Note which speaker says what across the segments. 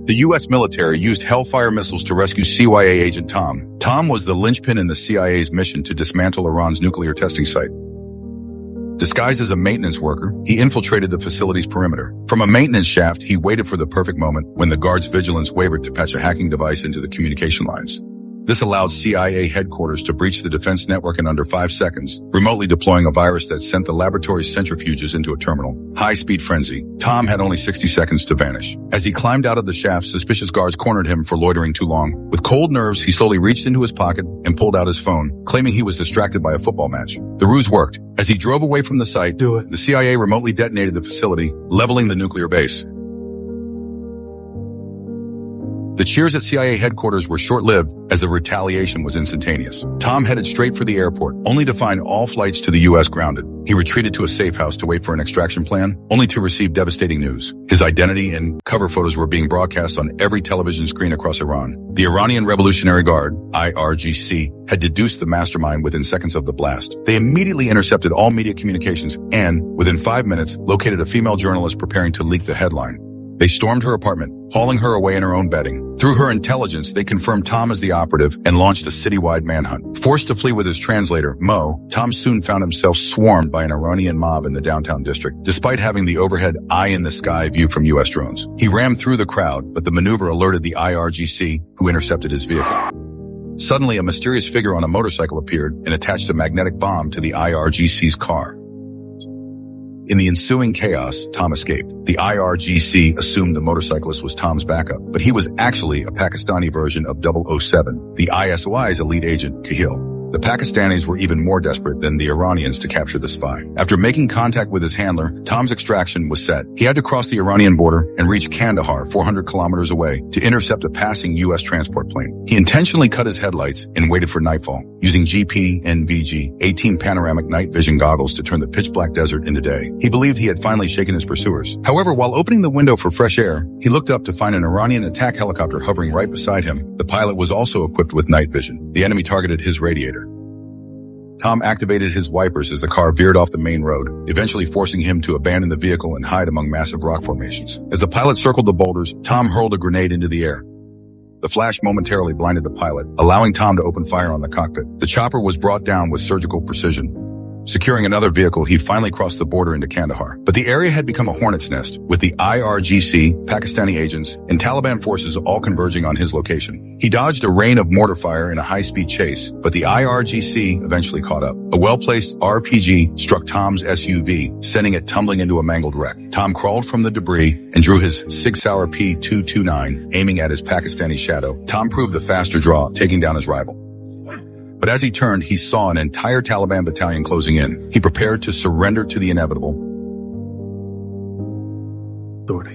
Speaker 1: The U.S. military used Hellfire missiles to rescue CIA agent Tom. Tom was the linchpin in the CIA's mission to dismantle Iran's nuclear testing site. Disguised as a maintenance worker, he infiltrated the facility's perimeter. From a maintenance shaft, he waited for the perfect moment when the guard's vigilance wavered to patch a hacking device into the communication lines. This allowed CIA headquarters to breach the defense network in under 5 seconds, remotely deploying a virus that sent the laboratory's centrifuges into a terminal. High-speed frenzy. Tom had only 60 seconds to vanish. As he climbed out of the shaft, suspicious guards cornered him for loitering too long. With cold nerves, he slowly reached into his pocket and pulled out his phone, claiming he was distracted by a football match. The ruse worked. As he drove away from the site, the CIA remotely detonated the facility, leveling the nuclear base. The cheers at CIA headquarters were short-lived as the retaliation was instantaneous. Tom headed straight for the airport, only to find all flights to the U.S. grounded. He retreated to a safe house to wait for an extraction plan, only to receive devastating news. His identity and cover photos were being broadcast on every television screen across Iran. The Iranian Revolutionary Guard, IRGC, had deduced the mastermind within seconds of the blast. They immediately intercepted all media communications and, within 5 minutes, located a female journalist preparing to leak the headline. They stormed her apartment, hauling her away in her own bedding. Through her intelligence, they confirmed Tom as the operative and launched a citywide manhunt. Forced to flee with his translator, Mo, Tom soon found himself swarmed by an Iranian mob in the downtown district, despite having the overhead eye-in-the-sky view from U.S. drones. He rammed through the crowd, but the maneuver alerted the IRGC, who intercepted his vehicle. Suddenly, a mysterious figure on a motorcycle appeared and attached a magnetic bomb to the IRGC's car. In the ensuing chaos, Tom escaped. The IRGC assumed the motorcyclist was Tom's backup, but he was actually a Pakistani version of 007, the ISY's elite agent, Kahil. The Pakistanis were even more desperate than the Iranians to capture the spy. After making contact with his handler, Tom's extraction was set. He had to cross the Iranian border and reach Kandahar, 400 kilometers away, to intercept a passing U.S. transport plane. He intentionally cut his headlights and waited for nightfall, using GP-NVG 18 panoramic night vision goggles to turn the pitch-black desert into day. He believed he had finally shaken his pursuers. However, while opening the window for fresh air, he looked up to find an Iranian attack helicopter hovering right beside him. The pilot was also equipped with night vision. The enemy targeted his radiator. Tom activated his wipers as the car veered off the main road, eventually forcing him to abandon the vehicle and hide among massive rock formations. As the pilot circled the boulders, Tom hurled a grenade into the air. The flash momentarily blinded the pilot, allowing Tom to open fire on the cockpit. The chopper was brought down with surgical precision. Securing another vehicle, he finally crossed the border into Kandahar. But the area had become a hornet's nest, with the IRGC, Pakistani agents, and Taliban forces all converging on his location. He dodged a rain of mortar fire in a high-speed chase, but the IRGC eventually caught up. A well-placed RPG struck Tom's SUV, sending it tumbling into a mangled wreck. Tom crawled from the debris and drew his Sig Sauer P229, aiming at his Pakistani shadow. Tom proved the faster draw, taking down his rival. But as he turned, he saw an entire Taliban battalion closing in. He prepared to surrender to the inevitable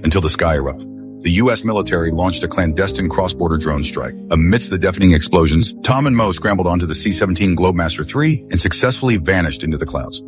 Speaker 1: until the sky erupted. The U.S. military launched a clandestine cross-border drone strike. Amidst the deafening explosions, Tom and Mo scrambled onto the C-17 Globemaster III and successfully vanished into the clouds.